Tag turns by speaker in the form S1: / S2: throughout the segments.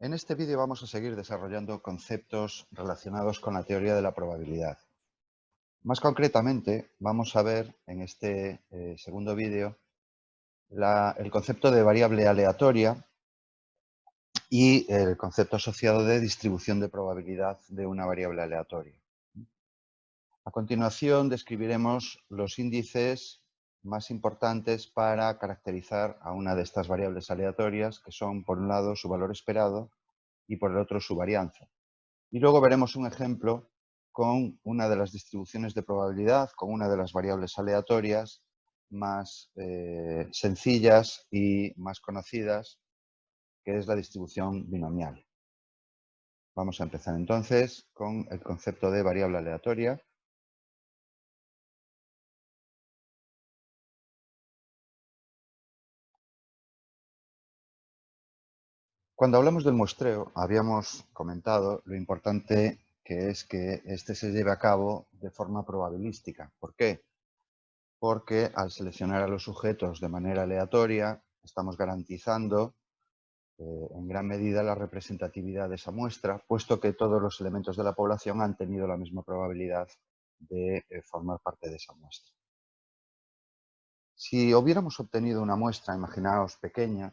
S1: En este vídeo vamos a seguir desarrollando conceptos relacionados con la teoría de la probabilidad. Más concretamente, vamos a ver en este segundo vídeo el concepto de variable aleatoria y el concepto asociado de distribución de probabilidad de una variable aleatoria. A continuación, describiremos los índices más importantes para caracterizar a una de estas variables aleatorias, que son, por un lado, su valor esperado y, por el otro, su varianza. Y luego veremos un ejemplo con una de las distribuciones de probabilidad, con una de las variables aleatorias más sencillas y más conocidas, que es la distribución binomial. Vamos a empezar entonces con el concepto de variable aleatoria. Cuando hablamos del muestreo, habíamos comentado lo importante que es que este se lleve a cabo de forma probabilística. ¿Por qué? Porque al seleccionar a los sujetos de manera aleatoria, estamos garantizando en gran medida la representatividad de esa muestra, puesto que todos los elementos de la población han tenido la misma probabilidad de formar parte de esa muestra. Si hubiéramos obtenido una muestra, imaginaos, pequeña,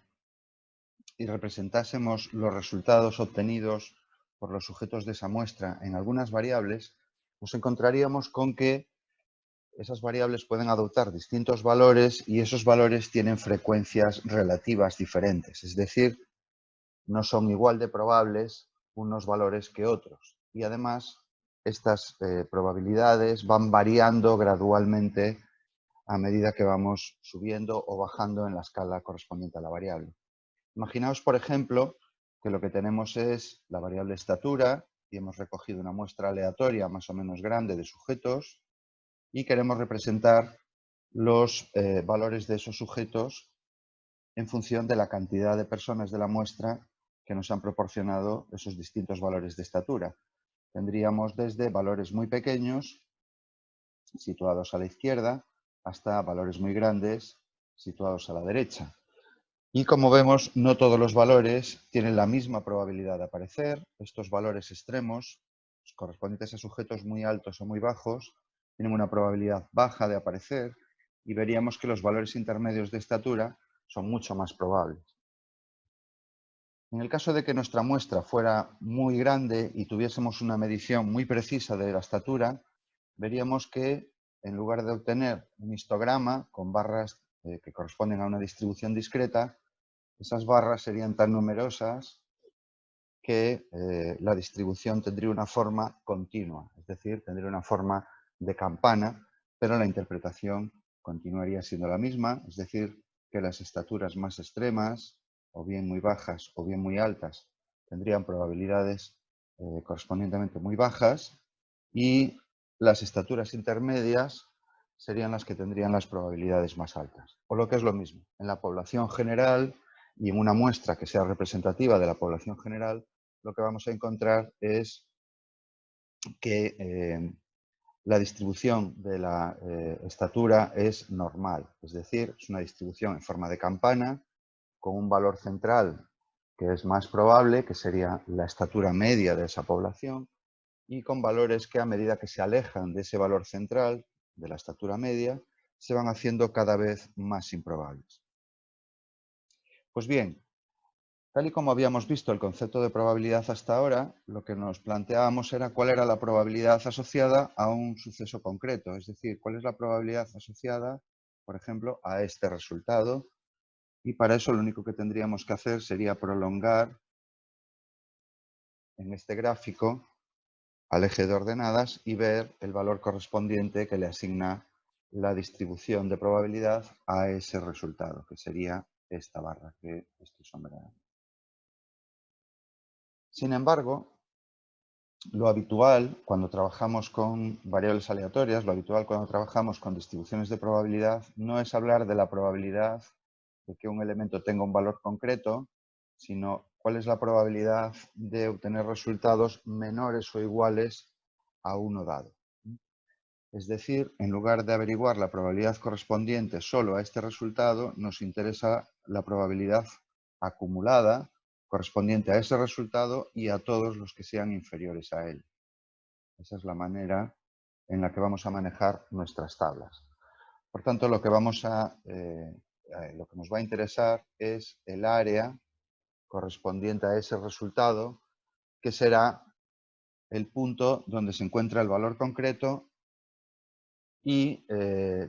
S1: y representásemos los resultados obtenidos por los sujetos de esa muestra en algunas variables, nos encontraríamos con que esas variables pueden adoptar distintos valores y esos valores tienen frecuencias relativas diferentes, es decir, no son igual de probables unos valores que otros. Y además, estas probabilidades van variando gradualmente a medida que vamos subiendo o bajando en la escala correspondiente a la variable. Imaginaos, por ejemplo, que lo que tenemos es la variable estatura y hemos recogido una muestra aleatoria más o menos grande de sujetos y queremos representar los valores de esos sujetos en función de la cantidad de personas de la muestra que nos han proporcionado esos distintos valores de estatura. Tendríamos desde valores muy pequeños, situados a la izquierda, hasta valores muy grandes, situados a la derecha. Y como vemos, no todos los valores tienen la misma probabilidad de aparecer. Estos valores extremos, correspondientes a sujetos muy altos o muy bajos, tienen una probabilidad baja de aparecer y veríamos que los valores intermedios de estatura son mucho más probables. En el caso de que nuestra muestra fuera muy grande y tuviésemos una medición muy precisa de la estatura, veríamos que en lugar de obtener un histograma con barras que corresponden a una distribución discreta, esas barras serían tan numerosas que la distribución tendría una forma continua, es decir, tendría una forma de campana, pero la interpretación continuaría siendo la misma, es decir, que las estaturas más extremas, o bien muy bajas o bien muy altas, tendrían probabilidades correspondientemente muy bajas y las estaturas intermedias serían las que tendrían las probabilidades más altas. O lo que es lo mismo, en la población general y en una muestra que sea representativa de la población general, lo que vamos a encontrar es que la distribución de la estatura es normal, es decir, es una distribución en forma de campana con un valor central que es más probable, que sería la estatura media de esa población, y con valores que a medida que se alejan de ese valor central, de la estatura media, se van haciendo cada vez más improbables. Pues bien, tal y como habíamos visto el concepto de probabilidad hasta ahora, lo que nos planteábamos era cuál era la probabilidad asociada a un suceso concreto, es decir, cuál es la probabilidad asociada, por ejemplo, a este resultado, y para eso lo único que tendríamos que hacer sería prolongar en este gráfico al eje de ordenadas y ver el valor correspondiente que le asigna la distribución de probabilidad a ese resultado, que sería esta barra que estoy sombreando. Sin embargo, lo habitual cuando trabajamos con variables aleatorias, lo habitual cuando trabajamos con distribuciones de probabilidad, no es hablar de la probabilidad de que un elemento tenga un valor concreto, sino cuál es la probabilidad de obtener resultados menores o iguales a uno dado. Es decir, en lugar de averiguar la probabilidad correspondiente solo a este resultado, nos interesa la probabilidad acumulada correspondiente a ese resultado y a todos los que sean inferiores a él. Esa es la manera en la que vamos a manejar nuestras tablas. Por tanto, lo que nos va a interesar es el área correspondiente a ese resultado, que será el punto donde se encuentra el valor concreto y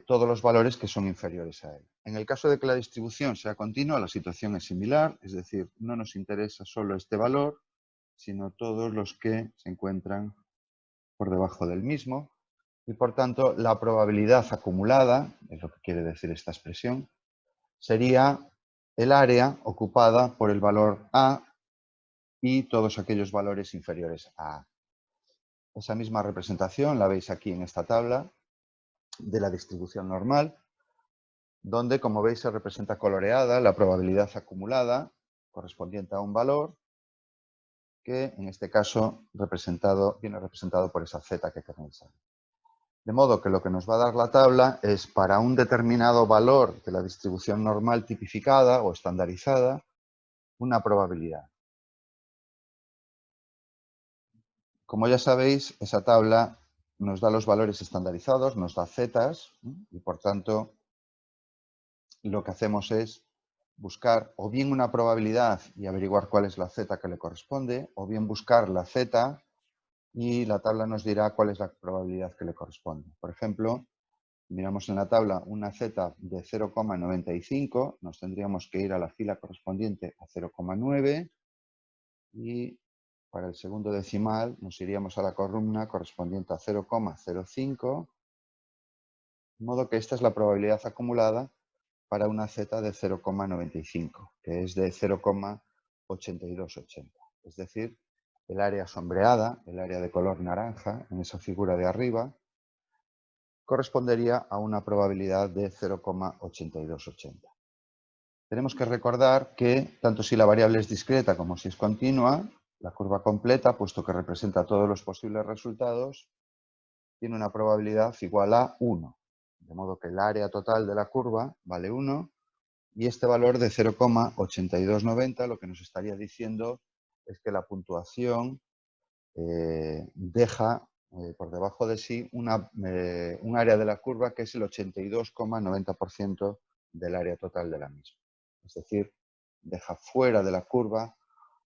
S1: todos los valores que son inferiores a él. En el caso de que la distribución sea continua, la situación es similar, es decir, no nos interesa solo este valor, sino todos los que se encuentran por debajo del mismo, y por tanto la probabilidad acumulada, es lo que quiere decir esta expresión, sería el área ocupada por el valor A y todos aquellos valores inferiores a A. Esa misma representación la veis aquí en esta tabla de la distribución normal, donde, como veis, se representa coloreada la probabilidad acumulada correspondiente a un valor que, en este caso, viene representado por esa z que tenéis ahí. De modo que lo que nos va a dar la tabla es, para un determinado valor de la distribución normal tipificada o estandarizada, una probabilidad. Como ya sabéis, esa tabla nos da los valores estandarizados, nos da zetas, y por tanto lo que hacemos es buscar o bien una probabilidad y averiguar cuál es la z que le corresponde, o bien buscar la z y la tabla nos dirá cuál es la probabilidad que le corresponde. Por ejemplo, miramos en la tabla una z de 0,95, nos tendríamos que ir a la fila correspondiente a 0,9 y para el segundo decimal nos iríamos a la columna correspondiente a 0,05, de modo que esta es la probabilidad acumulada para una z de 0,95, que es de 0,8280. Es decir, el área sombreada, el área de color naranja, en esa figura de arriba, correspondería a una probabilidad de 0,8280. Tenemos que recordar que, tanto si la variable es discreta como si es continua, la curva completa, puesto que representa todos los posibles resultados, tiene una probabilidad igual a 1. De modo que el área total de la curva vale 1 y este valor de 0,8290 lo que nos estaría diciendo es que la puntuación deja por debajo de sí un área de la curva que es el 82,90% del área total de la misma. Es decir, deja fuera de la curva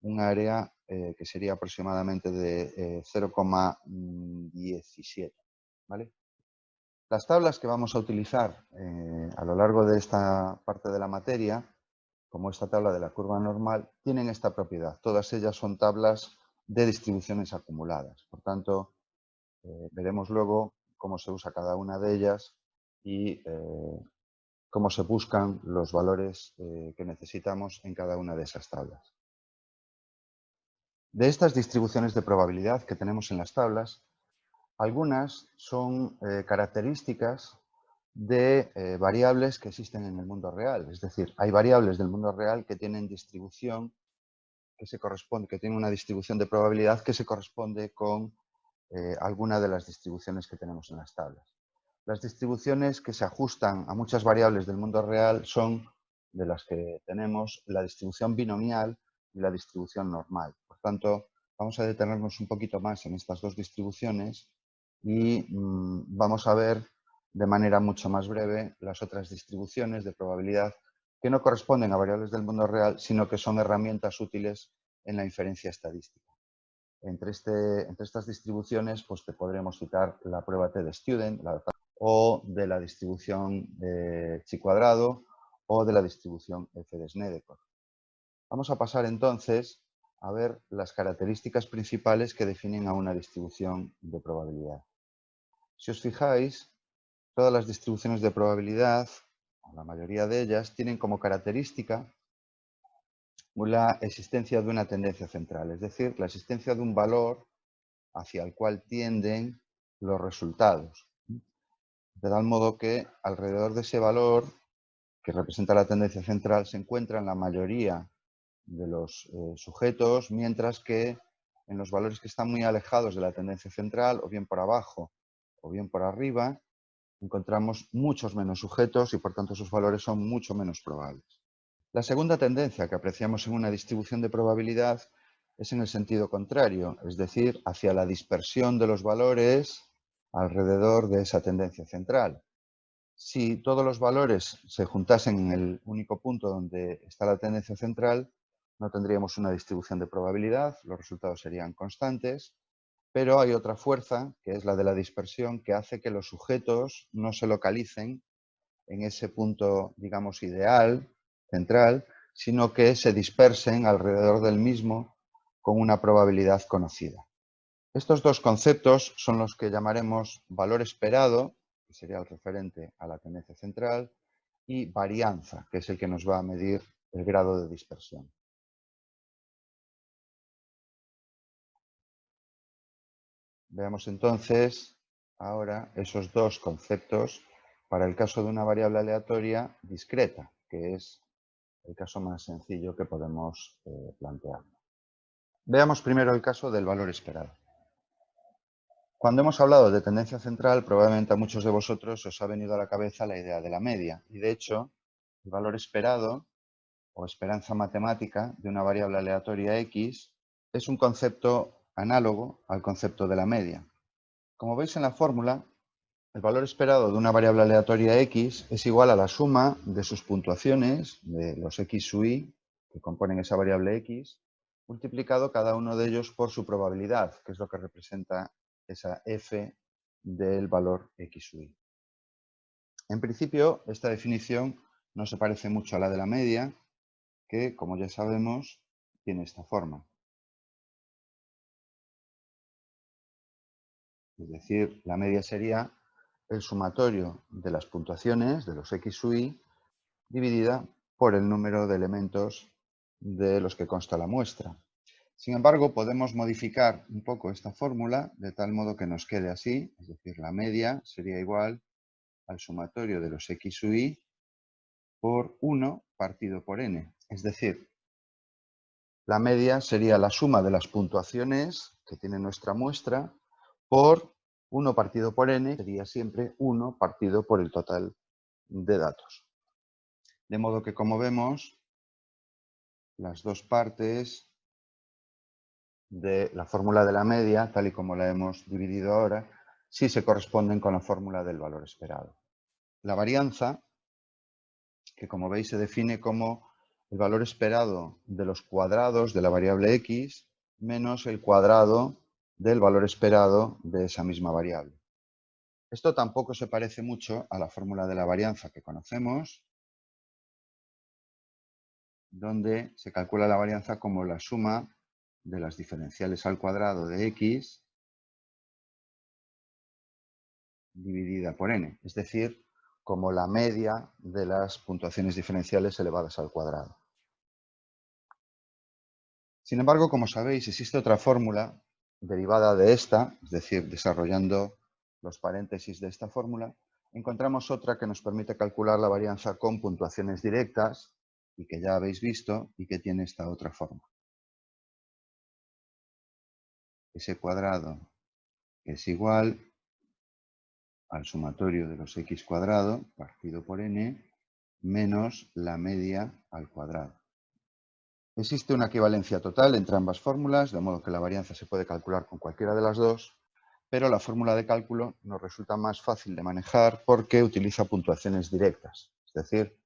S1: un área que sería aproximadamente de 0,17. ¿Vale? Las tablas que vamos a utilizar a lo largo de esta parte de la materia, como esta tabla de la curva normal, tienen esta propiedad. Todas ellas son tablas de distribuciones acumuladas. Por tanto, veremos luego cómo se usa cada una de ellas y cómo se buscan los valores que necesitamos en cada una de esas tablas. De estas distribuciones de probabilidad que tenemos en las tablas, algunas son características de variables que existen en el mundo real. Es decir, hay variables del mundo real que tienen distribución que tiene una distribución de probabilidad que se corresponde con alguna de las distribuciones que tenemos en las tablas. Las distribuciones que se ajustan a muchas variables del mundo real son, de las que tenemos, la distribución binomial y la distribución normal. Por tanto, vamos a detenernos un poquito más en estas dos distribuciones y vamos a ver de manera mucho más breve las otras distribuciones de probabilidad que no corresponden a variables del mundo real, sino que son herramientas útiles en la inferencia estadística. Entre estas distribuciones, pues te podremos citar la prueba T-de-Student o de la distribución chi cuadrado o de la distribución f de Snedeker. Vamos a pasar entonces a ver las características principales que definen a una distribución de probabilidad. Si os fijáis, todas las distribuciones de probabilidad, o la mayoría de ellas, tienen como característica la existencia de una tendencia central, es decir, la existencia de un valor hacia el cual tienden los resultados. De tal modo que alrededor de ese valor, que representa la tendencia central, se encuentran la mayoría de los sujetos, mientras que en los valores que están muy alejados de la tendencia central, o bien por abajo o bien por arriba, encontramos muchos menos sujetos y por tanto sus valores son mucho menos probables. La segunda tendencia que apreciamos en una distribución de probabilidad es en el sentido contrario, es decir, hacia la dispersión de los valores alrededor de esa tendencia central. Si todos los valores se juntasen en el único punto donde está la tendencia central, no tendríamos una distribución de probabilidad, los resultados serían constantes, pero hay otra fuerza, que es la de la dispersión, que hace que los sujetos no se localicen en ese punto, digamos, ideal, central, sino que se dispersen alrededor del mismo con una probabilidad conocida. Estos dos conceptos son los que llamaremos valor esperado, que sería el referente a la tendencia central, y varianza, que es el que nos va a medir el grado de dispersión. Veamos entonces ahora esos dos conceptos para el caso de una variable aleatoria discreta, que es el caso más sencillo que podemos plantear. Veamos primero el caso del valor esperado. Cuando hemos hablado de tendencia central, probablemente a muchos de vosotros os ha venido a la cabeza la idea de la media. Y de hecho, el valor esperado o esperanza matemática de una variable aleatoria x es un concepto análogo al concepto de la media. Como veis en la fórmula, el valor esperado de una variable aleatoria x es igual a la suma de sus puntuaciones, de los x sub i, que componen esa variable x, multiplicado cada uno de ellos por su probabilidad, que es lo que representa esa f del valor x sub i. En principio, esta definición no se parece mucho a la de la media, que, como ya sabemos, tiene esta forma. Es decir, la media sería el sumatorio de las puntuaciones de los x sub i dividida por el número de elementos de los que consta la muestra. Sin embargo, podemos modificar un poco esta fórmula de tal modo que nos quede así, es decir, la media sería igual al sumatorio de los x sub i por 1 partido por n. Es decir, la media sería la suma de las puntuaciones que tiene nuestra muestra por 1 partido por n, sería siempre 1 partido por el total de datos. De modo que, como vemos, las dos partes de la fórmula de la media, tal y como la hemos dividido ahora, sí se corresponden con la fórmula del valor esperado. La varianza, que como veis se define como el valor esperado de los cuadrados de la variable x menos el cuadrado del valor esperado de esa misma variable. Esto tampoco se parece mucho a la fórmula de la varianza que conocemos, donde se calcula la varianza como la suma de las diferenciales al cuadrado de x dividida por n, es decir, como la media de las puntuaciones diferenciales elevadas al cuadrado. Sin embargo, como sabéis, existe otra fórmula derivada de esta, es decir, desarrollando los paréntesis de esta fórmula, encontramos otra que nos permite calcular la varianza con puntuaciones directas y que ya habéis visto y que tiene esta otra forma. S cuadrado es igual al sumatorio de los x cuadrado partido por n menos la media al cuadrado. Existe una equivalencia total entre ambas fórmulas, de modo que la varianza se puede calcular con cualquiera de las dos, pero la fórmula de cálculo nos resulta más fácil de manejar porque utiliza puntuaciones directas. Es decir,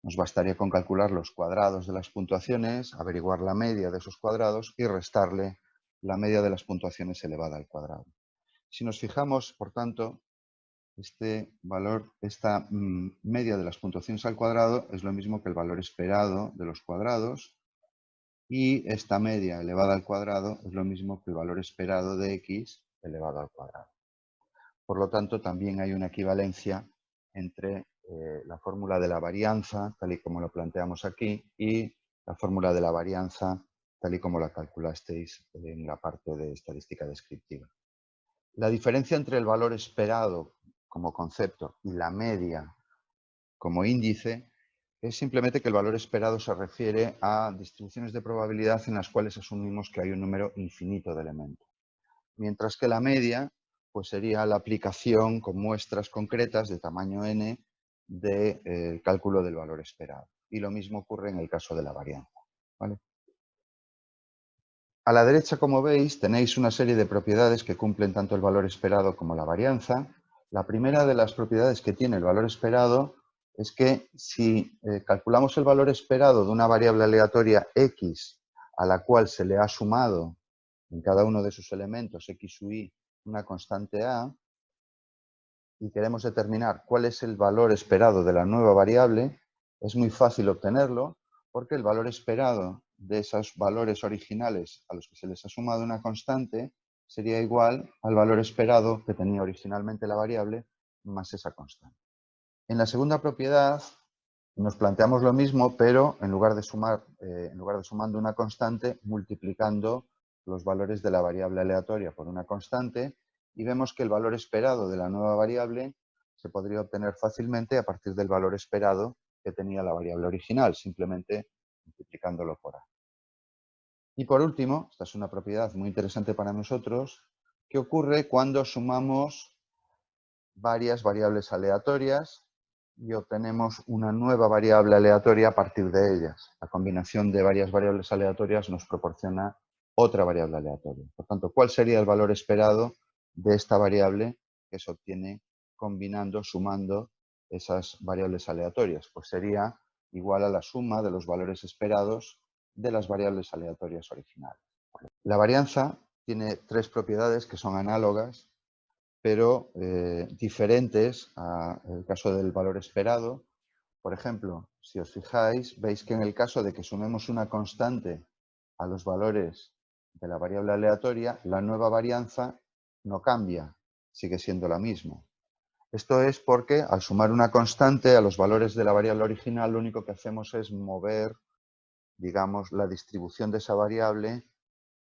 S1: nos bastaría con calcular los cuadrados de las puntuaciones, averiguar la media de esos cuadrados y restarle la media de las puntuaciones elevada al cuadrado. Si nos fijamos, por tanto, este valor, esta media de las puntuaciones al cuadrado es lo mismo que el valor esperado de los cuadrados y esta media elevada al cuadrado es lo mismo que el valor esperado de x elevado al cuadrado. Por lo tanto, también hay una equivalencia entre la fórmula de la varianza, tal y como lo planteamos aquí, y la fórmula de la varianza, tal y como la calculasteis en la parte de estadística descriptiva. La diferencia entre el valor esperado como concepto y la media como índice es simplemente que el valor esperado se refiere a distribuciones de probabilidad en las cuales asumimos que hay un número infinito de elementos. Mientras que la media pues sería la aplicación con muestras concretas de tamaño n del cálculo del valor esperado. y lo mismo ocurre en el caso de la varianza, ¿vale? A la derecha, como veis, tenéis una serie de propiedades que cumplen tanto el valor esperado como la varianza. La primera de las propiedades que tiene el valor esperado es que si calculamos el valor esperado de una variable aleatoria x a la cual se le ha sumado en cada uno de sus elementos x u y una constante a, y queremos determinar cuál es el valor esperado de la nueva variable, es muy fácil obtenerlo porque el valor esperado de esos valores originales a los que se les ha sumado una constante sería igual al valor esperado que tenía originalmente la variable más esa constante. En la segunda propiedad nos planteamos lo mismo, pero en lugar de sumando una constante, multiplicando los valores de la variable aleatoria por una constante, y vemos que el valor esperado de la nueva variable se podría obtener fácilmente a partir del valor esperado que tenía la variable original, simplemente multiplicándolo por a. Y por último, esta es una propiedad muy interesante para nosotros, ¿qué ocurre cuando sumamos varias variables aleatorias y obtenemos una nueva variable aleatoria a partir de ellas? La combinación de varias variables aleatorias nos proporciona otra variable aleatoria. Por tanto, ¿cuál sería el valor esperado de esta variable que se obtiene combinando, sumando esas variables aleatorias? Pues sería igual a la suma de los valores esperados de las variables aleatorias originales. La varianza tiene tres propiedades que son análogas pero diferentes al caso del valor esperado. Por ejemplo, si os fijáis, veis que en el caso de que sumemos una constante a los valores de la variable aleatoria, la nueva varianza no cambia, sigue siendo la misma. Esto es porque al sumar una constante a los valores de la variable original, lo único que hacemos es mover, digamos, la distribución de esa variable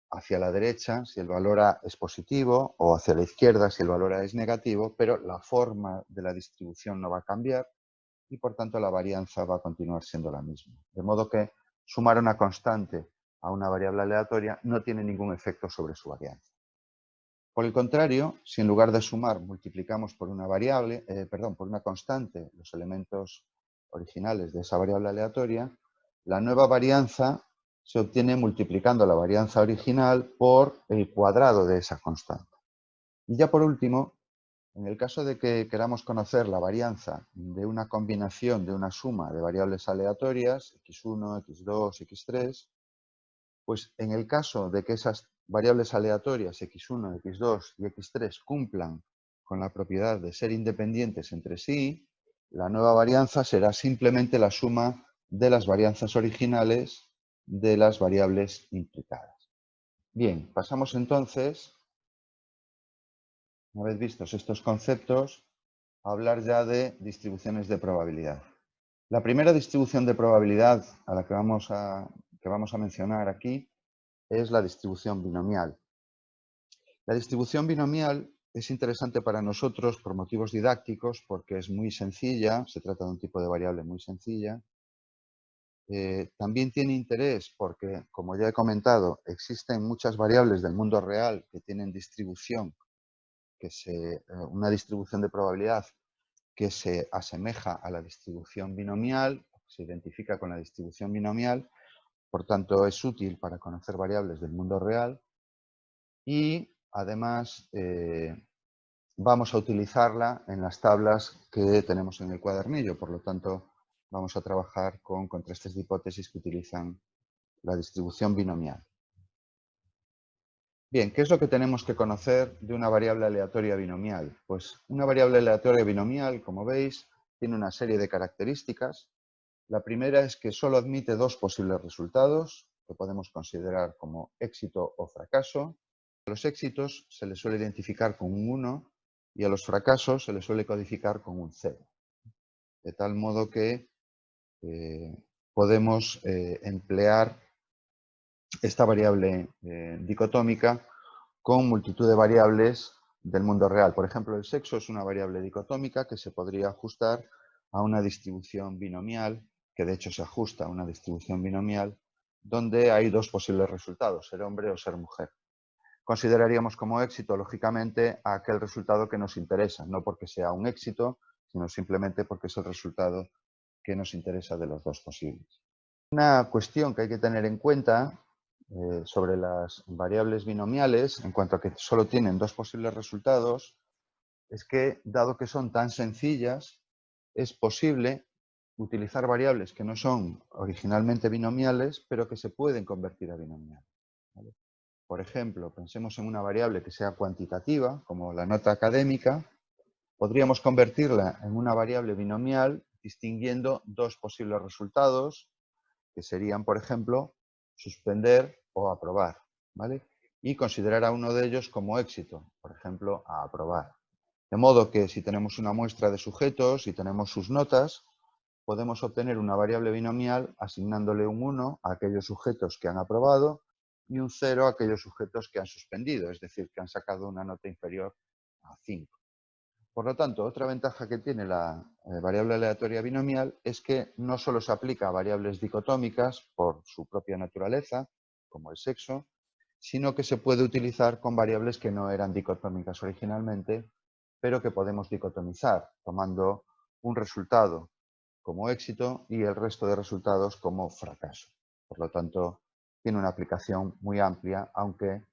S1: hacia la derecha si el valor A es positivo o hacia la izquierda si el valor A es negativo, pero la forma de la distribución no va a cambiar y por tanto la varianza va a continuar siendo la misma. De modo que sumar una constante a una variable aleatoria no tiene ningún efecto sobre su varianza. Por el contrario, si en lugar de sumar multiplicamos por una por una constante los elementos originales de esa variable aleatoria, la nueva varianza se obtiene multiplicando la varianza original por el cuadrado de esa constante. Y ya por último, en el caso de que queramos conocer la varianza de una combinación de una suma de variables aleatorias, x1, x2, x3, pues en el caso de que esas variables aleatorias x1, x2 y x3 cumplan con la propiedad de ser independientes entre sí, la nueva varianza será simplemente la suma de las varianzas originales de las variables implicadas. Bien, pasamos entonces, una vez vistos estos conceptos, a hablar ya de distribuciones de probabilidad. La primera distribución de probabilidad a la que vamos a mencionar aquí es la distribución binomial. La distribución binomial es interesante para nosotros por motivos didácticos porque es muy sencilla, se trata de un tipo de variable muy sencilla. También tiene interés porque, como ya he comentado, existen muchas variables del mundo real que tienen distribución, una distribución de probabilidad que se asemeja a la distribución binomial, se identifica con la distribución binomial, por tanto es útil para conocer variables del mundo real y además vamos a utilizarla en las tablas que tenemos en el cuadernillo, por lo tanto vamos a trabajar con contrastes de hipótesis que utilizan la distribución binomial. Bien, ¿qué es lo que tenemos que conocer de una variable aleatoria binomial? Pues una variable aleatoria binomial, como veis, tiene una serie de características. La primera es que solo admite dos posibles resultados, que podemos considerar como éxito o fracaso. A los éxitos se les suele identificar con un 1 y a los fracasos se les suele codificar con un 0. De tal modo que podemos emplear esta variable dicotómica con multitud de variables del mundo real. Por ejemplo, el sexo es una variable dicotómica que se podría ajustar a una distribución binomial, que de hecho se ajusta a una distribución binomial, donde hay dos posibles resultados, ser hombre o ser mujer. Consideraríamos como éxito, lógicamente, aquel resultado que nos interesa, no porque sea un éxito, sino simplemente porque es el resultado que nos interesa de los dos posibles. Una cuestión que hay que tener en cuenta sobre las variables binomiales, en cuanto a que solo tienen dos posibles resultados, es que, dado que son tan sencillas, es posible utilizar variables que no son originalmente binomiales, pero que se pueden convertir a binomiales, ¿vale? Por ejemplo, pensemos en una variable que sea cuantitativa, como la nota académica. Podríamos convertirla en una variable binomial distinguiendo dos posibles resultados, que serían, por ejemplo, suspender o aprobar, ¿vale? Y considerar a uno de ellos como éxito, por ejemplo, a aprobar. De modo que si tenemos una muestra de sujetos y tenemos sus notas, podemos obtener una variable binomial asignándole un 1 a aquellos sujetos que han aprobado y un 0 a aquellos sujetos que han suspendido, es decir, que han sacado una nota inferior a 5. Por lo tanto, otra ventaja que tiene la variable aleatoria binomial es que no solo se aplica a variables dicotómicas por su propia naturaleza, como el sexo, sino que se puede utilizar con variables que no eran dicotómicas originalmente, pero que podemos dicotomizar, tomando un resultado como éxito y el resto de resultados como fracaso. Por lo tanto, tiene una aplicación muy amplia, aunque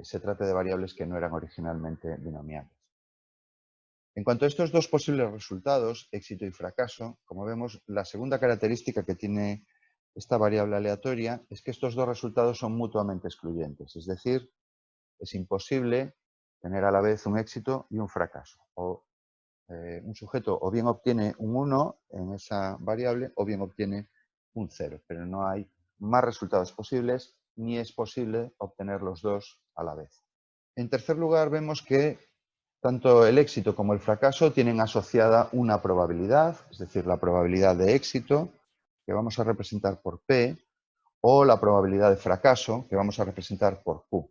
S1: se trate de variables que no eran originalmente binomiales. En cuanto a estos dos posibles resultados, éxito y fracaso, como vemos, la segunda característica que tiene esta variable aleatoria es que estos dos resultados son mutuamente excluyentes, es decir, es imposible tener a la vez un éxito y un fracaso. Un sujeto o bien obtiene un 1 en esa variable o bien obtiene un 0, pero no hay más resultados posibles ni es posible obtener los dos a la vez. En tercer lugar, vemos que tanto el éxito como el fracaso tienen asociada una probabilidad, es decir, la probabilidad de éxito, que vamos a representar por P, o la probabilidad de fracaso, que vamos a representar por Q.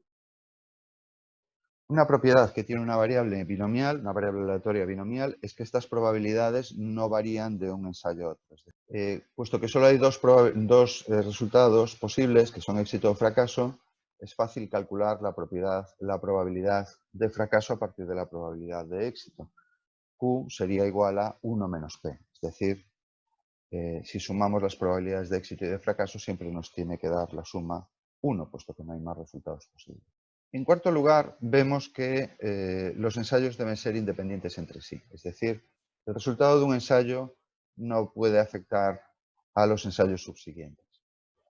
S1: Una propiedad que tiene una variable binomial, una variable aleatoria binomial, es que estas probabilidades no varían de un ensayo a otro. Puesto que solo hay dos resultados posibles, que son éxito o fracaso, es fácil calcular la probabilidad de fracaso a partir de la probabilidad de éxito. Q sería igual a 1 menos P. Es decir, si sumamos las probabilidades de éxito y de fracaso, siempre nos tiene que dar la suma 1, puesto que no hay más resultados posibles. En cuarto lugar, vemos que los ensayos deben ser independientes entre sí. Es decir, el resultado de un ensayo no puede afectar a los ensayos subsiguientes.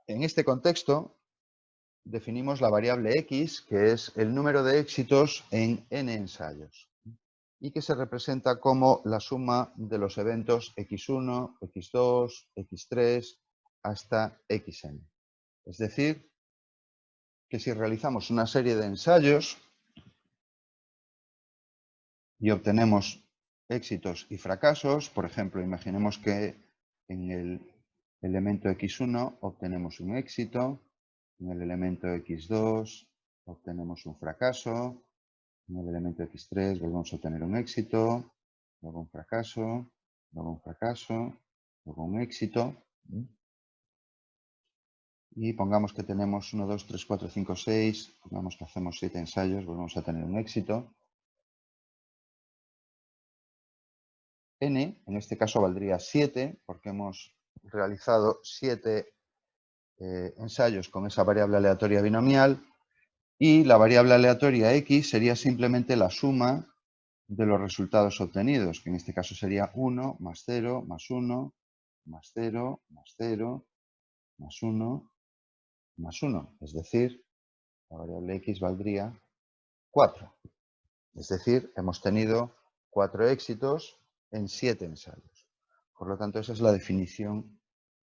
S1: En este contexto, definimos la variable X, que es el número de éxitos en n ensayos, y que se representa como la suma de los eventos X1, X2, X3 hasta Xn. Es decir, que si realizamos una serie de ensayos y obtenemos éxitos y fracasos, por ejemplo, imaginemos que en el elemento X1 obtenemos un éxito, en el elemento X2 obtenemos un fracaso, en el elemento X3 volvemos a obtener un éxito, luego un fracaso, luego un fracaso, luego un éxito. Y pongamos que tenemos 1, 2, 3, 4, 5, 6, pongamos que hacemos 7 ensayos, volvemos a tener un éxito. N, en este caso valdría 7, porque hemos realizado 7 ensayos con esa variable aleatoria binomial, y la variable aleatoria X sería simplemente la suma de los resultados obtenidos, que en este caso sería 1 más 0 más 1 más 0 más 0 más 1 más 1. Es decir, la variable X valdría 4. Es decir, hemos tenido 4 éxitos en 7 ensayos. Por lo tanto, esa es la definición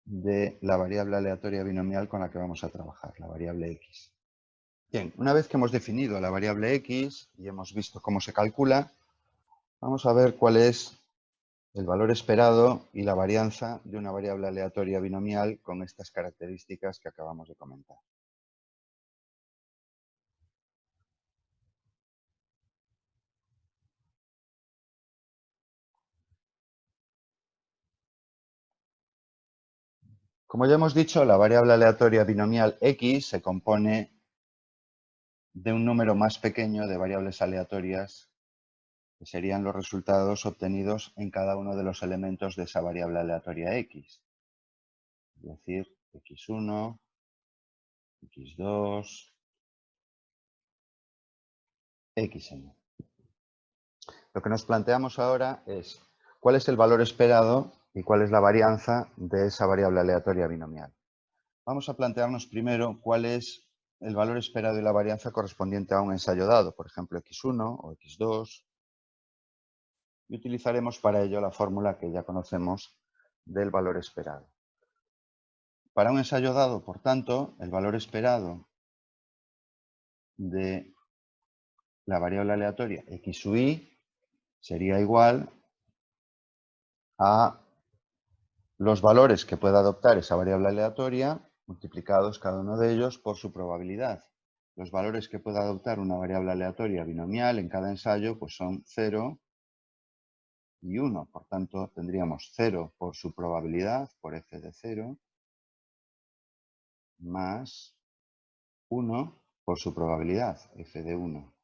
S1: de la variable aleatoria binomial con la que vamos a trabajar, la variable X. Bien, una vez que hemos definido la variable X y hemos visto cómo se calcula, vamos a ver cuál es el valor esperado y la varianza de una variable aleatoria binomial con estas características que acabamos de comentar. Como ya hemos dicho, la variable aleatoria binomial X se compone de un número más pequeño de variables aleatorias que serían los resultados obtenidos en cada uno de los elementos de esa variable aleatoria x. Es decir, x1, x2, xn. Lo que nos planteamos ahora es cuál es el valor esperado y cuál es la varianza de esa variable aleatoria binomial. Vamos a plantearnos primero cuál es el valor esperado y la varianza correspondiente a un ensayo dado, por ejemplo, x1 o x2, y utilizaremos para ello la fórmula que ya conocemos del valor esperado. Para un ensayo dado, por tanto, el valor esperado de la variable aleatoria x sub i sería igual a los valores que pueda adoptar esa variable aleatoria multiplicados cada uno de ellos por su probabilidad. Los valores que pueda adoptar una variable aleatoria binomial en cada ensayo pues son 0 y 1. Por tanto, tendríamos 0 por su probabilidad, por f de 0, más 1 por su probabilidad, f de 1.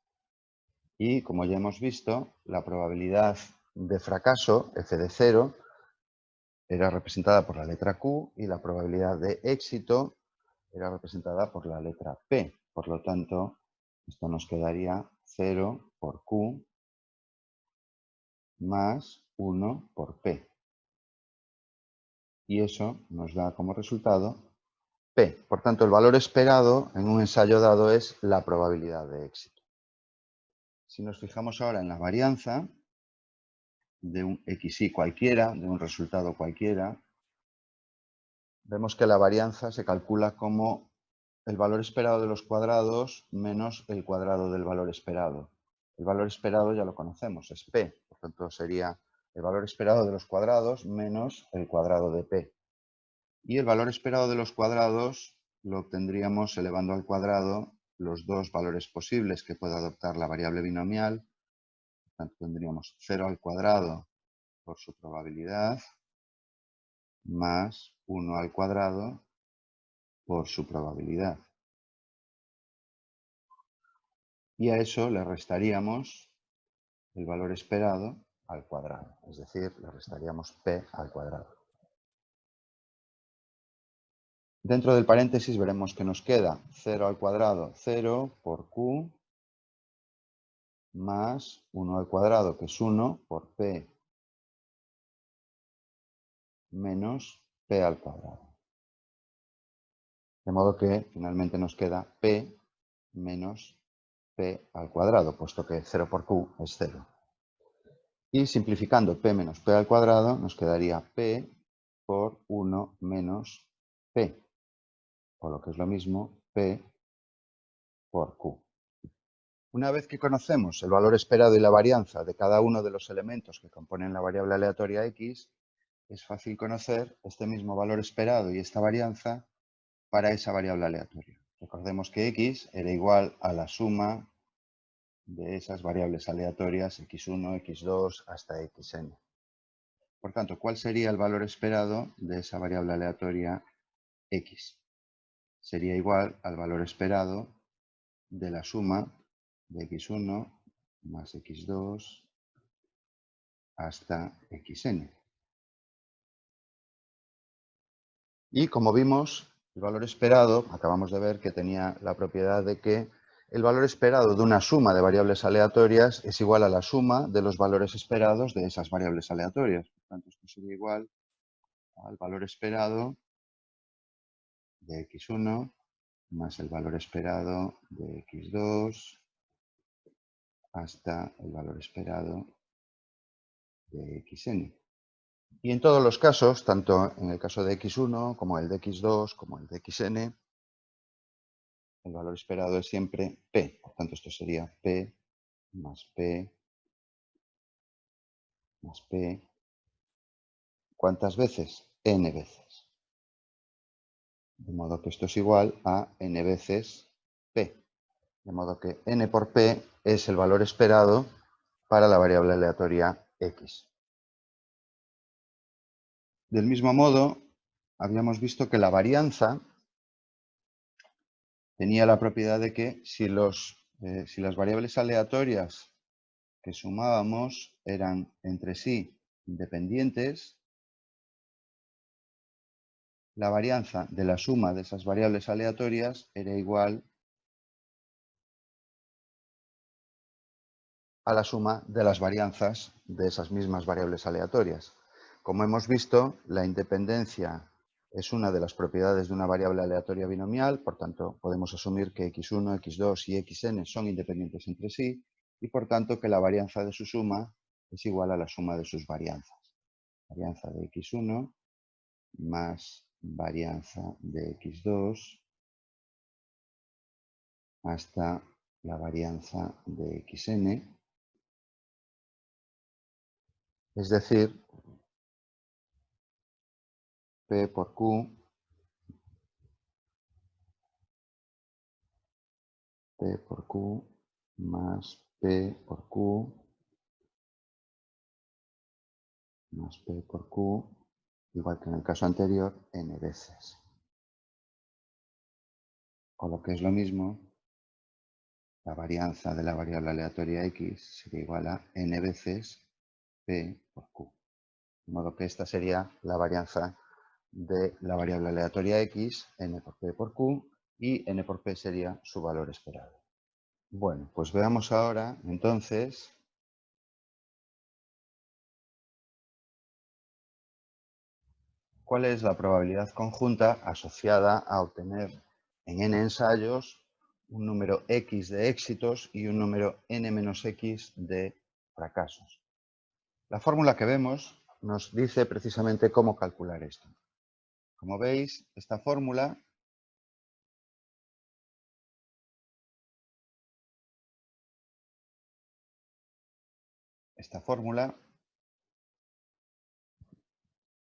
S1: Y, como ya hemos visto, la probabilidad de fracaso, f de 0, era representada por la letra Q y la probabilidad de éxito era representada por la letra P. Por lo tanto, esto nos quedaría 0 por Q más 1 por P. Y eso nos da como resultado P. Por tanto, el valor esperado en un ensayo dado es la probabilidad de éxito. Si nos fijamos ahora en la varianza de un xy cualquiera, de un resultado cualquiera, vemos que la varianza se calcula como el valor esperado de los cuadrados menos el cuadrado del valor esperado. El valor esperado ya lo conocemos, es P. Por tanto, sería el valor esperado de los cuadrados menos el cuadrado de P. Y el valor esperado de los cuadrados lo obtendríamos elevando al cuadrado los dos valores posibles que puede adoptar la variable binomial. Por tanto, tendríamos 0 al cuadrado por su probabilidad más 1 al cuadrado por su probabilidad. Y a eso le restaríamos el valor esperado al cuadrado, es decir, le restaríamos p al cuadrado. Dentro del paréntesis veremos que nos queda 0 al cuadrado, 0 por q, más 1 al cuadrado, que es 1, por p menos p al cuadrado. De modo que finalmente nos queda p menos p al cuadrado, puesto que 0 por q es 0. Y simplificando p menos p al cuadrado, nos quedaría p por 1 menos p, o lo que es lo mismo, p por q. Una vez que conocemos el valor esperado y la varianza de cada uno de los elementos que componen la variable aleatoria x, es fácil conocer este mismo valor esperado y esta varianza para esa variable aleatoria. Recordemos que x era igual a la suma de esas variables aleatorias x1, x2 hasta xn. Por tanto, ¿cuál sería el valor esperado de esa variable aleatoria x? Sería igual al valor esperado de la suma de x1 más x2 hasta xn. Y como vimos, el valor esperado, acabamos de ver que tenía la propiedad de que el valor esperado de una suma de variables aleatorias es igual a la suma de los valores esperados de esas variables aleatorias. Por tanto, esto sería igual al valor esperado de x1 más el valor esperado de x2 hasta el valor esperado de xn. Y en todos los casos, tanto en el caso de x1 como el de x2 como el de xn, el valor esperado es siempre p. Por tanto, esto sería p más p más p. ¿Cuántas veces? N veces. De modo que esto es igual a n veces p. De modo que n por p es el valor esperado para la variable aleatoria x. Del mismo modo, habíamos visto que la varianza tenía la propiedad de que si las variables aleatorias que sumábamos eran entre sí independientes, la varianza de la suma de esas variables aleatorias era igual a la suma de las varianzas de esas mismas variables aleatorias. Como hemos visto, la independencia es una de las propiedades de una variable aleatoria binomial, por tanto, podemos asumir que x1, x2 y xn son independientes entre sí y, por tanto, que la varianza de su suma es igual a la suma de sus varianzas. Varianza de x1 más varianza de x2 hasta la varianza de xn, es decir, P por Q, P por Q más P por Q más P por Q, igual que en el caso anterior, n veces. O lo que es lo mismo, la varianza de la variable aleatoria x sería igual a n veces P por Q. De modo que esta sería la varianza de la variable aleatoria x, n por P por Q, y n por P sería su valor esperado. Bueno, pues veamos ahora, entonces, cuál es la probabilidad conjunta asociada a obtener en n ensayos un número x de éxitos y un número n-x de fracasos. La fórmula que vemos nos dice precisamente cómo calcular esto. Como veis, esta fórmula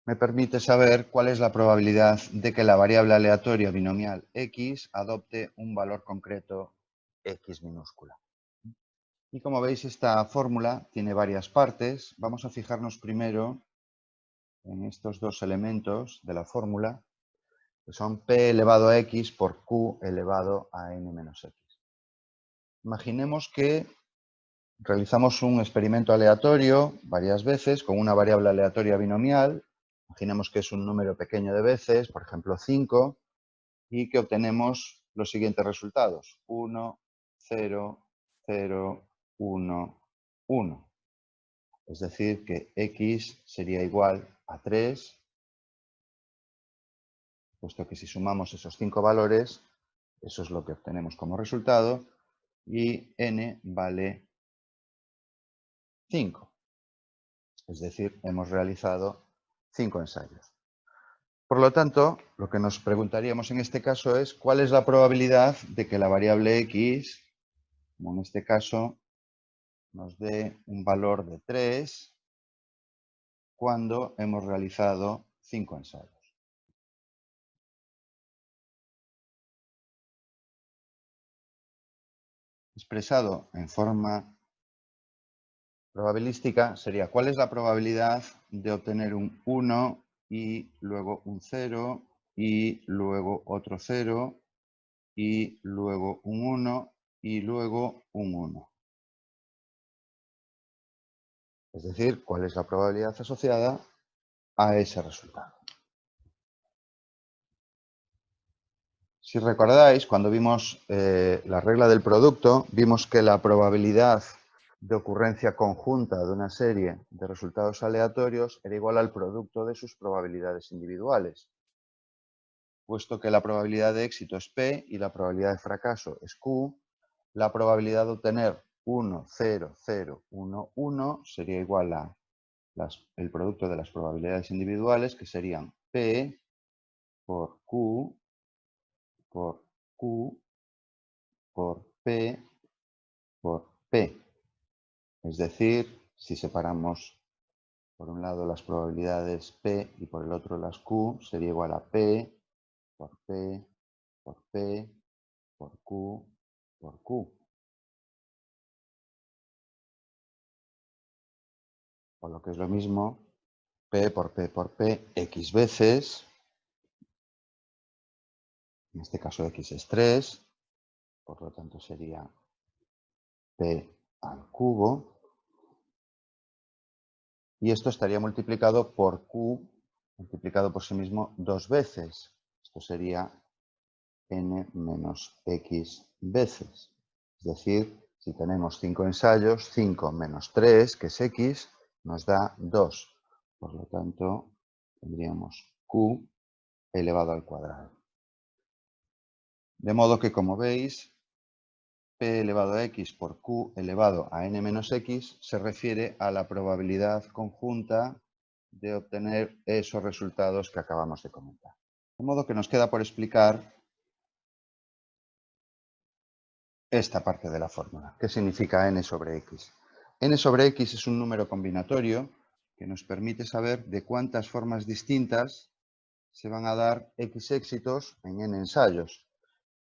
S1: me permite saber cuál es la probabilidad de que la variable aleatoria binomial x adopte un valor concreto x minúscula. Y como veis, esta fórmula tiene varias partes. Vamos a fijarnos primero en estos dos elementos de la fórmula, que son p elevado a x por q elevado a n menos x. Imaginemos que realizamos un experimento aleatorio varias veces con una variable aleatoria binomial. Imaginemos que es un número pequeño de veces, por ejemplo 5, y que obtenemos los siguientes resultados: 1, 0, 0, 1, 1. Es decir, que x sería igual a 3, puesto que si sumamos esos 5 valores, eso es lo que obtenemos como resultado, y n vale 5. Es decir, hemos realizado 5 ensayos. Por lo tanto, lo que nos preguntaríamos en este caso es cuál es la probabilidad de que la variable x, como en este caso, nos dé un valor de 3 cuando hemos realizado 5 ensayos. Expresado en forma probabilística sería cuál es la probabilidad de obtener un 1 y luego un 0 y luego otro 0 y luego un 1 y luego un 1. Es decir, cuál es la probabilidad asociada a ese resultado. Si recordáis, cuando vimos la regla del producto, vimos que la probabilidad de ocurrencia conjunta de una serie de resultados aleatorios era igual al producto de sus probabilidades individuales. Puesto que la probabilidad de éxito es P y la probabilidad de fracaso es Q, la probabilidad de obtener 1, 0, 0, 1, 1 sería igual a el producto de las probabilidades individuales, que serían P por Q por Q por P por P. Es decir, si separamos por un lado las probabilidades P y por el otro las Q, sería igual a P por P por P por Q por Q. O lo que es lo mismo, P por P por P, X veces. En este caso X es 3, por lo tanto sería P al cubo y esto estaría multiplicado por q, multiplicado por sí mismo 2 veces. Esto sería n menos x veces. Es decir, si tenemos 5 ensayos, 5 menos 3, que es x, nos da 2. Por lo tanto, tendríamos q elevado al cuadrado. De modo que, como veis, p elevado a x por q elevado a n menos x se refiere a la probabilidad conjunta de obtener esos resultados que acabamos de comentar. De modo que nos queda por explicar esta parte de la fórmula. ¿Qué significa n sobre x? N sobre x es un número combinatorio que nos permite saber de cuántas formas distintas se van a dar x éxitos en n ensayos.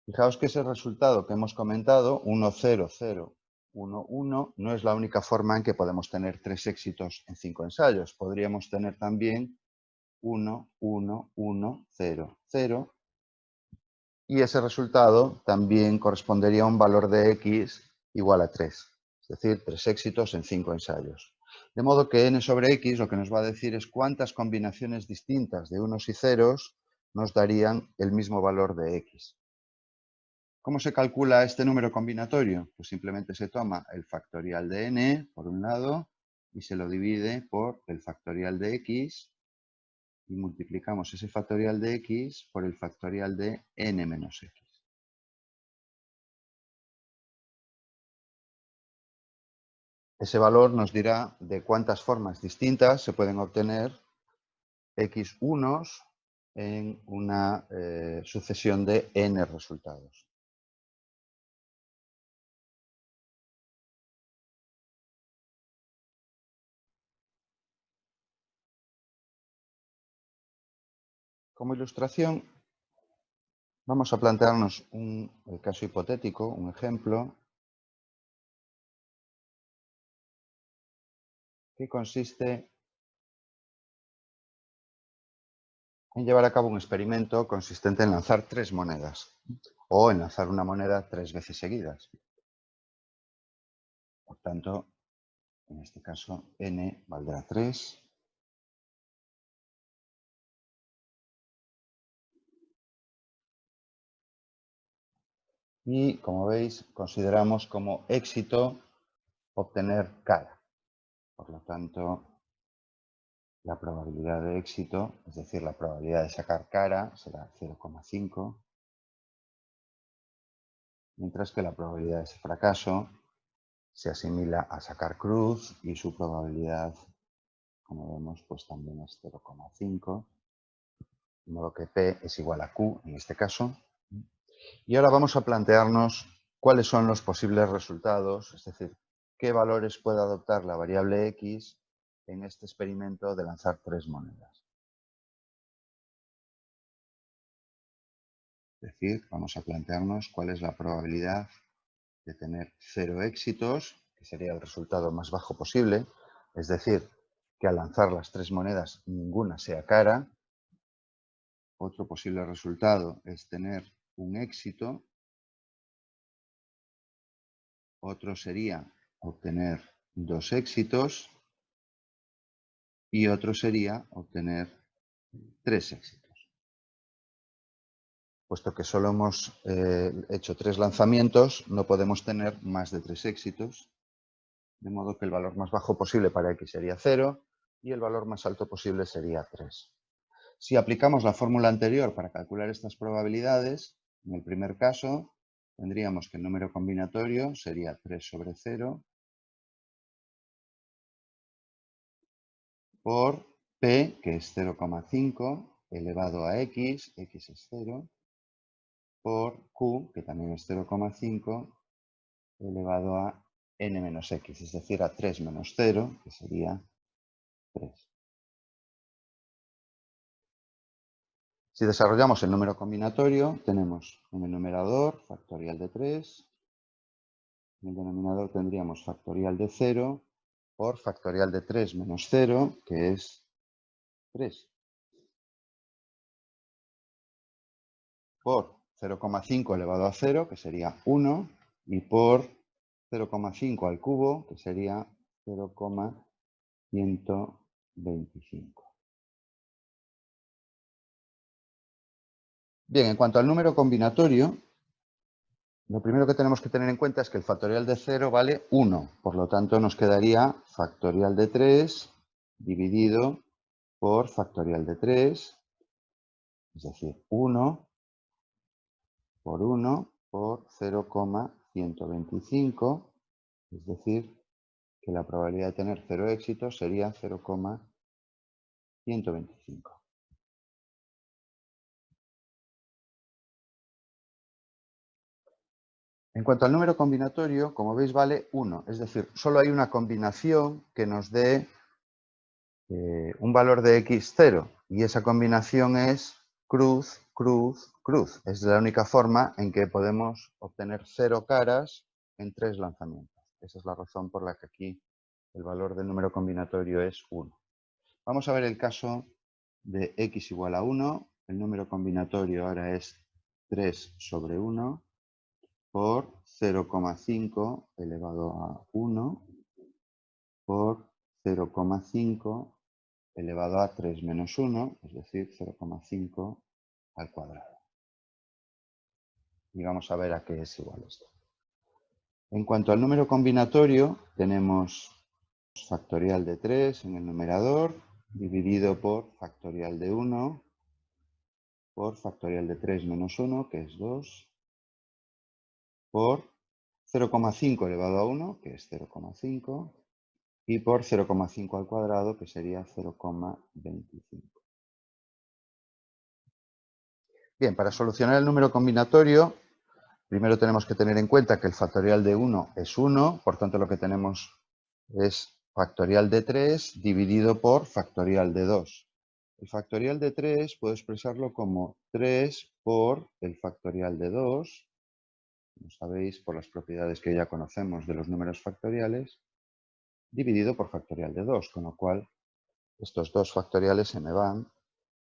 S1: Fijaos que ese resultado que hemos comentado, 1, 0, 0, 1, 1, no es la única forma en que podemos tener 3 éxitos en 5 ensayos. Podríamos tener también 1, 1, 1, 0, 0. Y ese resultado también correspondería a un valor de x igual a 3. Es decir, 3 éxitos en 5 ensayos. De modo que n sobre x lo que nos va a decir es cuántas combinaciones distintas de unos y ceros nos darían el mismo valor de x. ¿Cómo se calcula este número combinatorio? Pues simplemente se toma el factorial de n, por un lado, y se lo divide por el factorial de x, y multiplicamos ese factorial de x por el factorial de n menos x. Ese valor nos dirá de cuántas formas distintas se pueden obtener x unos en una sucesión de n resultados. Como ilustración, vamos a plantearnos un caso hipotético, un ejemplo, que consiste en llevar a cabo un experimento consistente en lanzar 3 monedas o en lanzar una moneda 3 veces seguidas. Por tanto, en este caso, n valdrá 3. Y, como veis, consideramos como éxito obtener cara. Por lo tanto, la probabilidad de éxito, es decir, la probabilidad de sacar cara, será 0,5, mientras que la probabilidad de ese fracaso se asimila a sacar cruz y su probabilidad, como vemos, pues también es 0,5, de modo que P es igual a Q en este caso. Y ahora vamos a plantearnos cuáles son los posibles resultados, es decir, qué valores puede adoptar la variable X en este experimento de lanzar 3 monedas. Es decir, vamos a plantearnos cuál es la probabilidad de tener 0 éxitos, que sería el resultado más bajo posible, es decir, que al lanzar las 3 monedas ninguna sea cara. Otro posible resultado es tener un éxito. Otro sería obtener 2 éxitos. Y otro sería obtener 3 éxitos. Puesto que solo hemos hecho 3 lanzamientos, no podemos tener más de 3 éxitos, de modo que el valor más bajo posible para X sería 0 y el valor más alto posible sería 3. Si aplicamos la fórmula anterior para calcular estas probabilidades, en el primer caso tendríamos que el número combinatorio sería 3 sobre 0 por P, que es 0,5, elevado a X, X es 0, por Q, que también es 0,5, elevado a n menos x, es decir, a 3 menos 0, que sería 3. Si desarrollamos el número combinatorio, tenemos en el numerador factorial de 3, en el denominador tendríamos factorial de 0 por factorial de 3 menos 0, que es 3, por 0,5 elevado a 0, que sería 1, y por 0,5 al cubo, que sería 0,150. 25. Bien, en cuanto al número combinatorio, lo primero que tenemos que tener en cuenta es que el factorial de 0 vale 1. Por lo tanto, nos quedaría factorial de 3 dividido por factorial de 3, es decir, 1 por 1 por 0,125, es decir, que la probabilidad de tener 0 éxitos sería 0,125. En cuanto al número combinatorio, como veis, vale 1. Es decir, solo hay una combinación que nos dé un valor de x 0. Y esa combinación es cruz, cruz, cruz. Es la única forma en que podemos obtener 0 caras en 3 lanzamientos. Esa es la razón por la que aquí el valor del número combinatorio es 1. Vamos a ver el caso de x igual a 1. El número combinatorio ahora es 3 sobre 1 por 0,5 elevado a 1 por 0,5 elevado a 3 menos 1, es decir, 0,5 al cuadrado. Y vamos a ver a qué es igual esto. En cuanto al número combinatorio, tenemos factorial de 3 en el numerador, dividido por factorial de 1, por factorial de 3 menos 1, que es 2, por 0,5 elevado a 1, que es 0,5, y por 0,5 al cuadrado, que sería 0,25. Bien, para solucionar el número combinatorio, primero tenemos que tener en cuenta que el factorial de 1 es 1, por tanto lo que tenemos es factorial de 3 dividido por factorial de 2. El factorial de 3 puedo expresarlo como 3 por el factorial de 2, como sabéis, por las propiedades que ya conocemos de los números factoriales, dividido por factorial de 2, con lo cual estos dos factoriales se me van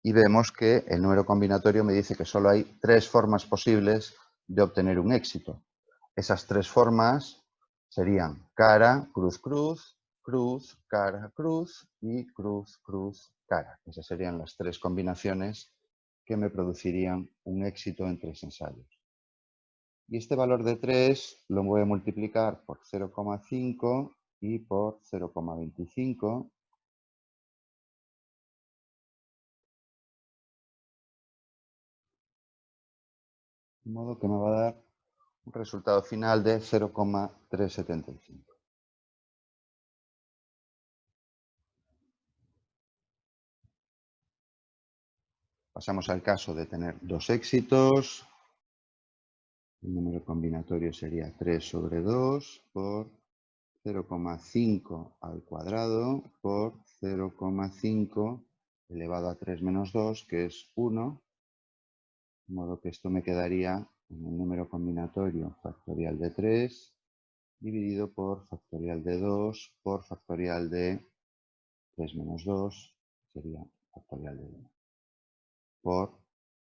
S1: y vemos que el número combinatorio me dice que solo hay 3 formas posibles de obtener un éxito. Esas 3 formas serían cara, cruz, cruz, cruz, cara, cruz y cruz, cruz, cara. Esas serían las 3 combinaciones que me producirían un éxito en 3 ensayos. Y este valor de 3 lo voy a multiplicar por 0,5 y por 0,25. De modo que me va a dar un resultado final de 0,375. Pasamos al caso de tener dos éxitos. El número combinatorio sería 3 sobre 2 por 0,5 al cuadrado por 0,5 elevado a 3 menos 2, que es 1. De modo que esto me quedaría en el número combinatorio factorial de 3 dividido por factorial de 2 por factorial de 3 menos 2, sería factorial de 1, por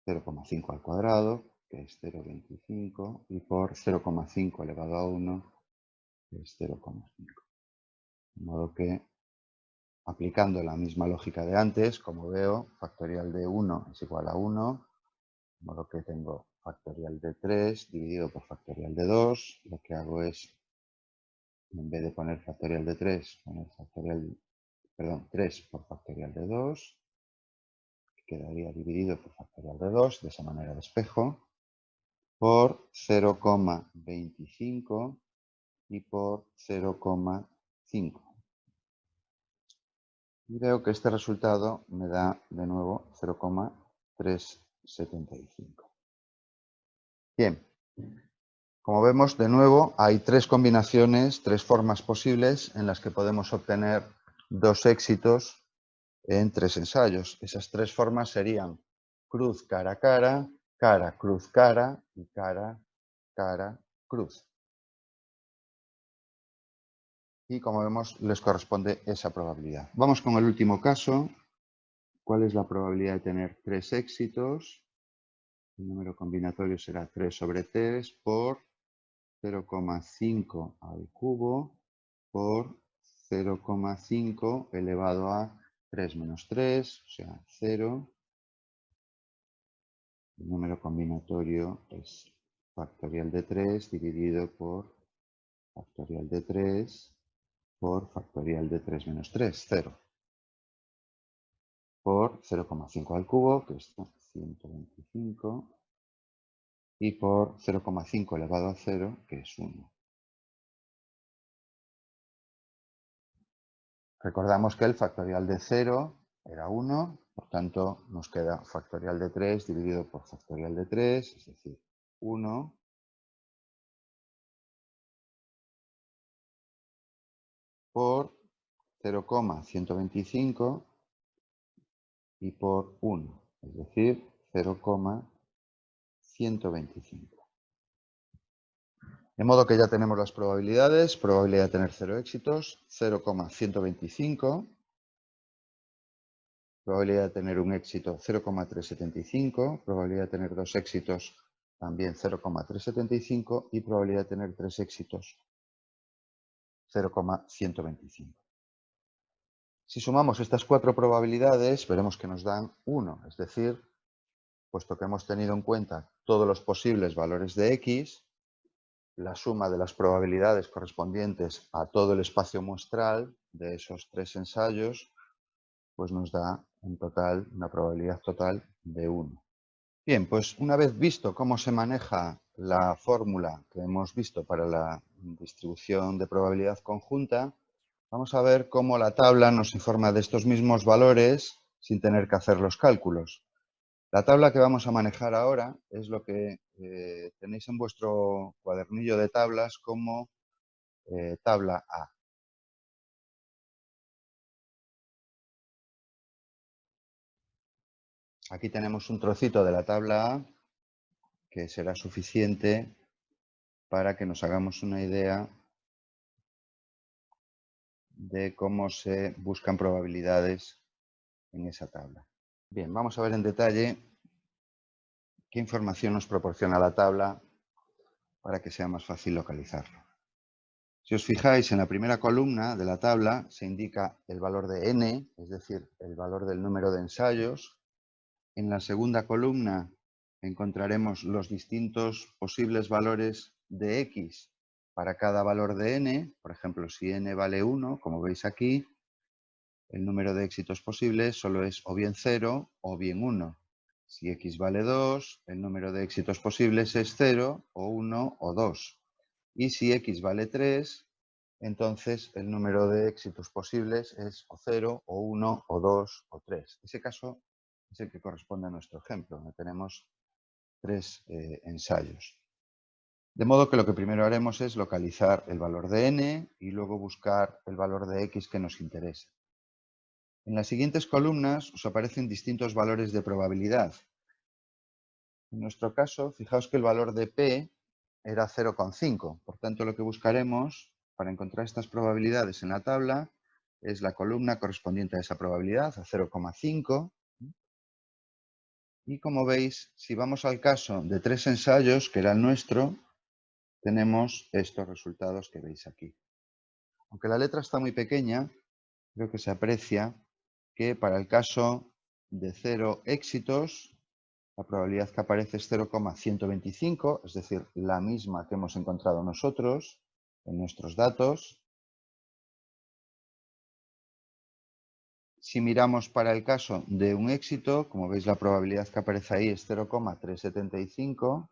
S1: 0,5 al cuadrado, que es 0,25, y por 0,5 elevado a 1, que es 0,5. De modo que, aplicando la misma lógica de antes, como veo, factorial de 1 es igual a 1, de modo que tengo factorial de 3 dividido por factorial de 2. Lo que hago es, en vez de poner factorial de 3, poner 3 por factorial de 2, que quedaría dividido por factorial de 2, de esa manera de espejo, por 0,25 y por 0,5. Y veo que este resultado me da de nuevo 0,375. Bien, como vemos, de nuevo hay 3 combinaciones, 3 formas posibles en las que podemos obtener 2 éxitos en 3 ensayos. Esas 3 formas serían cruz, cara, cara, cara, cruz, cara y cara, cara, cruz. Y como vemos, les corresponde esa probabilidad. Vamos con el último caso. ¿Cuál es la probabilidad de tener 3 éxitos? El número combinatorio será 3 sobre 3 por 0,5 al cubo por 0,5 elevado a 3 menos 3, o sea, 0. El número combinatorio es factorial de 3 dividido por factorial de 3 por factorial de 3 menos 3, 0. Por 0,5 al cubo, que es 125, y por 0,5 elevado a 0, que es 1. Recordamos que el factorial de 0 era 1, por tanto nos queda factorial de 3 dividido por factorial de 3, es decir, 1 por 0,125 y por 1, es decir, 0,125. De modo que ya tenemos las probabilidades. Probabilidad de tener 0 éxitos, 0,125. Probabilidad de tener un éxito, 0,375. Probabilidad de tener 2 éxitos, también 0,375. Y probabilidad de tener 3 éxitos, 0,125. Si sumamos estas 4 probabilidades, veremos que nos dan 1. Es decir, puesto que hemos tenido en cuenta todos los posibles valores de x, la suma de las probabilidades correspondientes a todo el espacio muestral de esos 3 ensayos, pues nos da un total, una probabilidad total de 1. Bien, pues una vez visto cómo se maneja la fórmula que hemos visto para la distribución de probabilidad conjunta, vamos a ver cómo la tabla nos informa de estos mismos valores sin tener que hacer los cálculos. La tabla que vamos a manejar ahora es lo que tenéis en vuestro cuadernillo de tablas como tabla A. Aquí tenemos un trocito de la tabla A que será suficiente para que nos hagamos una idea de cómo se buscan probabilidades en esa tabla. Bien, vamos a ver en detalle qué información nos proporciona la tabla para que sea más fácil localizarlo. Si os fijáis, en la primera columna de la tabla se indica el valor de n, es decir, el valor del número de ensayos. En la segunda columna encontraremos los distintos posibles valores de x para cada valor de n. Por ejemplo, si n vale 1, como veis aquí, el número de éxitos posibles solo es o bien 0 o bien 1. Si x vale 2, el número de éxitos posibles es 0 o 1 o 2. Y si x vale 3, entonces el número de éxitos posibles es o 0 o 1 o 2 o 3. Ese caso es el que corresponde a nuestro ejemplo, donde tenemos 3 ensayos. De modo que lo que primero haremos es localizar el valor de n y luego buscar el valor de x que nos interesa. En las siguientes columnas os aparecen distintos valores de probabilidad. En nuestro caso, fijaos que el valor de P era 0,5. Por tanto, lo que buscaremos para encontrar estas probabilidades en la tabla es la columna correspondiente a esa probabilidad, a 0,5. Y como veis, si vamos al caso de 3 ensayos, que era el nuestro, tenemos estos resultados que veis aquí. Aunque la letra está muy pequeña, creo que se aprecia que para el caso de 0 éxitos, la probabilidad que aparece es 0,125, es decir, la misma que hemos encontrado nosotros en nuestros datos. Si miramos para el caso de un éxito, como veis la probabilidad que aparece ahí es 0,375.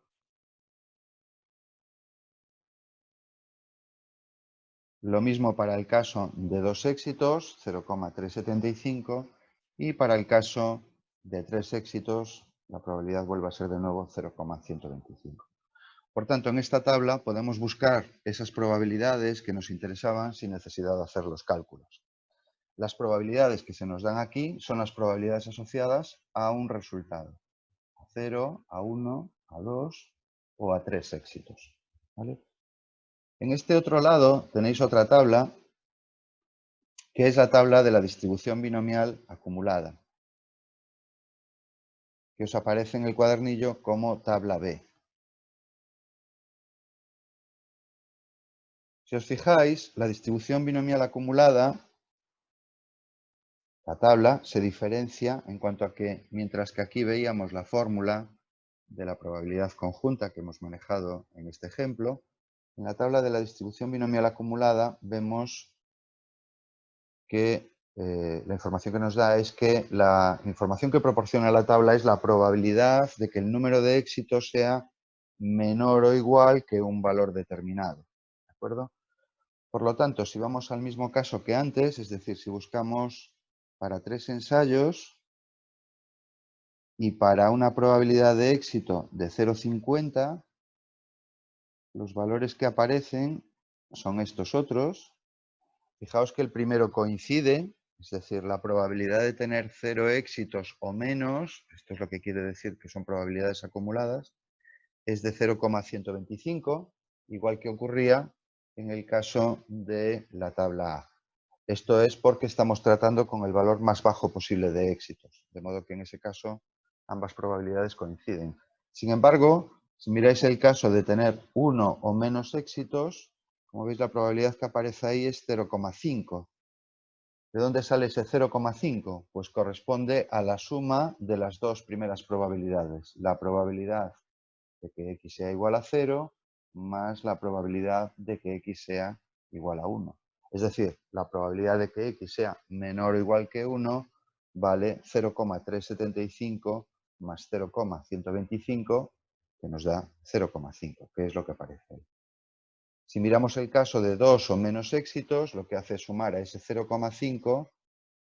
S1: Lo mismo para el caso de 2 éxitos, 0,375. Y para el caso de 3 éxitos, la probabilidad vuelve a ser de nuevo 0,125. Por tanto, en esta tabla podemos buscar esas probabilidades que nos interesaban sin necesidad de hacer los cálculos. Las probabilidades que se nos dan aquí son las probabilidades asociadas a un resultado, a 0, a 1, a 2 o a 3 éxitos. ¿Vale? En este otro lado tenéis otra tabla, que es la tabla de la distribución binomial acumulada, que os aparece en el cuadernillo como tabla B. Si os fijáis, la distribución binomial acumulada La tabla se diferencia en cuanto a que, mientras que aquí veíamos la fórmula de la probabilidad conjunta que hemos manejado en este ejemplo, en la tabla de la distribución binomial acumulada vemos que la información que nos da es que la información que proporciona la tabla es la probabilidad de que el número de éxitos sea menor o igual que un valor determinado. ¿De acuerdo? Por lo tanto, si vamos al mismo caso que antes, es decir, si buscamos para 3 ensayos y para una probabilidad de éxito de 0,50, los valores que aparecen son estos otros. Fijaos que el primero coincide, es decir, la probabilidad de tener 0 éxitos o menos, esto es lo que quiere decir que son probabilidades acumuladas, es de 0,125, igual que ocurría en el caso de la tabla A. Esto es porque estamos tratando con el valor más bajo posible de éxitos, de modo que en ese caso ambas probabilidades coinciden. Sin embargo, si miráis el caso de tener 1 o menos éxitos, como veis la probabilidad que aparece ahí es 0,5. ¿De dónde sale ese 0,5? Pues corresponde a la suma de las dos primeras probabilidades. La probabilidad de que x sea igual a 0 más la probabilidad de que x sea igual a 1. Es decir, la probabilidad de que x sea menor o igual que 1 vale 0,375 más 0,125, que nos da 0,5, que es lo que aparece ahí. Si miramos el caso de 2 o menos éxitos, lo que hace es sumar a ese 0,5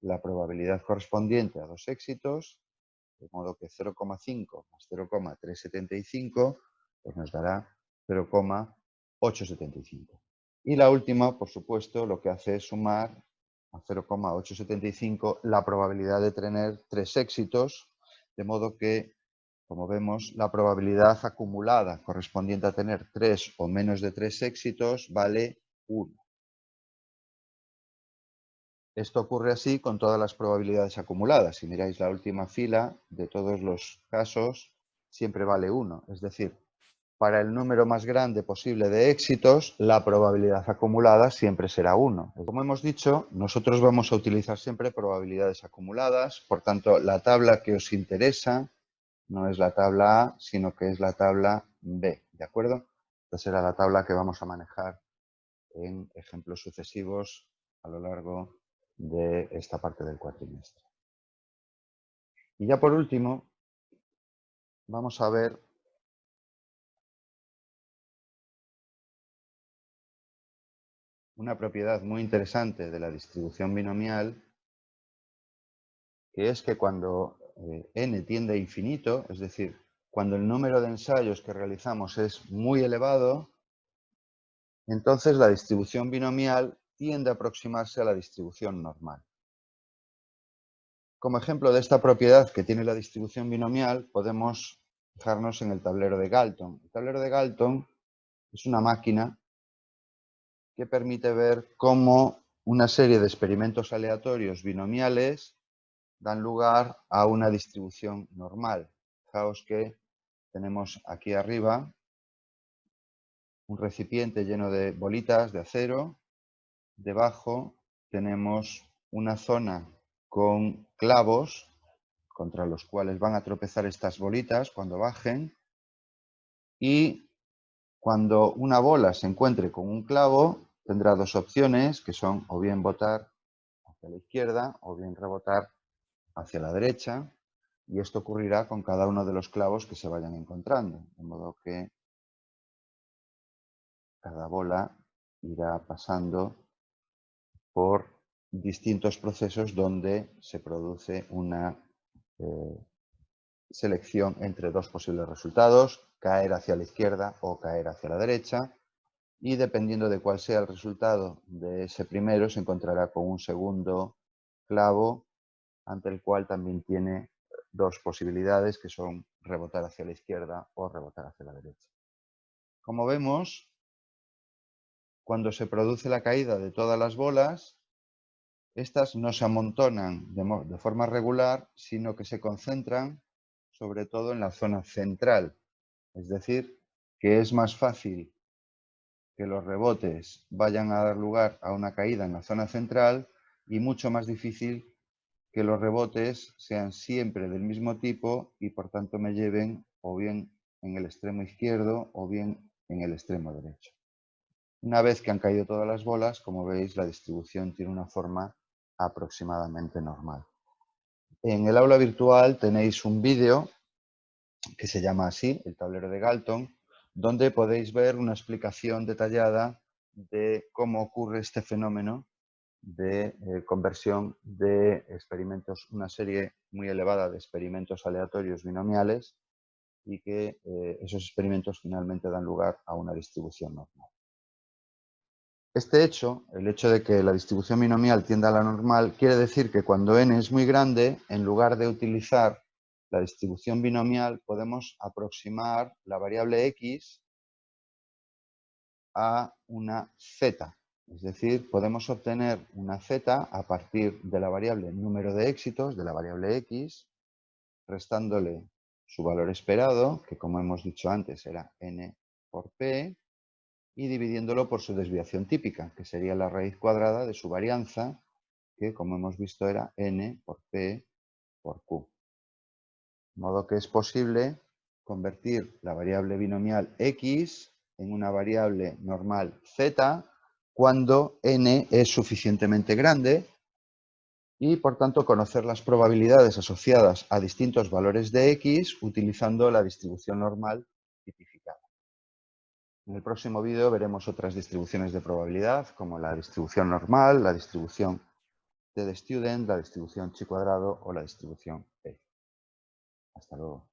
S1: la probabilidad correspondiente a 2 éxitos, de modo que 0,5 más 0,375 pues nos dará 0,875. Y la última, por supuesto, lo que hace es sumar a 0,875 la probabilidad de tener 3 éxitos, de modo que, como vemos, la probabilidad acumulada correspondiente a tener 3 o menos de 3 éxitos vale 1. Esto ocurre así con todas las probabilidades acumuladas. Si miráis la última fila, de todos los casos, siempre vale 1. Es decir, para el número más grande posible de éxitos, la probabilidad acumulada siempre será 1. Como hemos dicho, nosotros vamos a utilizar siempre probabilidades acumuladas. Por tanto, la tabla que os interesa no es la tabla A, sino que es la tabla B. ¿De acuerdo? Esta será la tabla que vamos a manejar en ejemplos sucesivos a lo largo de esta parte del cuatrimestre. Y ya por último, vamos a ver una propiedad muy interesante de la distribución binomial, que es que cuando n tiende a infinito, es decir, cuando el número de ensayos que realizamos es muy elevado, entonces la distribución binomial tiende a aproximarse a la distribución normal. Como ejemplo de esta propiedad que tiene la distribución binomial, podemos fijarnos en el tablero de Galton. El tablero de Galton es una máquina que permite ver cómo una serie de experimentos aleatorios binomiales dan lugar a una distribución normal. Fijaos que tenemos aquí arriba un recipiente lleno de bolitas de acero. Debajo tenemos una zona con clavos contra los cuales van a tropezar estas bolitas cuando bajen. Y cuando una bola se encuentre con un clavo, tendrá dos opciones, que son o bien botar hacia la izquierda o bien rebotar hacia la derecha. Y esto ocurrirá con cada uno de los clavos que se vayan encontrando. De modo que cada bola irá pasando por distintos procesos donde se produce una selección entre dos posibles resultados, caer hacia la izquierda o caer hacia la derecha. Y dependiendo de cuál sea el resultado de ese primero, se encontrará con un segundo clavo ante el cual también tiene dos posibilidades, que son rebotar hacia la izquierda o rebotar hacia la derecha. Como vemos, cuando se produce la caída de todas las bolas, estas no se amontonan de forma regular, sino que se concentran sobre todo en la zona central. Es decir, que es más fácil que los rebotes vayan a dar lugar a una caída en la zona central y mucho más difícil que los rebotes sean siempre del mismo tipo y por tanto me lleven o bien en el extremo izquierdo o bien en el extremo derecho. Una vez que han caído todas las bolas, como veis, la distribución tiene una forma aproximadamente normal. En el aula virtual tenéis un vídeo que se llama así, el tablero de Galton, donde podéis ver una explicación detallada de cómo ocurre este fenómeno de conversión de experimentos, una serie muy elevada de experimentos aleatorios binomiales y que esos experimentos finalmente dan lugar a una distribución normal. Este hecho, el hecho de que la distribución binomial tienda a la normal, quiere decir que cuando n es muy grande, en lugar de utilizar la distribución binomial, podemos aproximar la variable x a una z. Es decir, podemos obtener una z a partir de la variable número de éxitos, de la variable x, restándole su valor esperado, que como hemos dicho antes era n por p, y dividiéndolo por su desviación típica, que sería la raíz cuadrada de su varianza, que como hemos visto era n por p por q. De modo que es posible convertir la variable binomial x en una variable normal z cuando n es suficientemente grande y, por tanto, conocer las probabilidades asociadas a distintos valores de x utilizando la distribución normal tipificada. En el próximo vídeo veremos otras distribuciones de probabilidad, como la distribución normal, la distribución t de student, la distribución chi cuadrado o la distribución p. Hasta luego.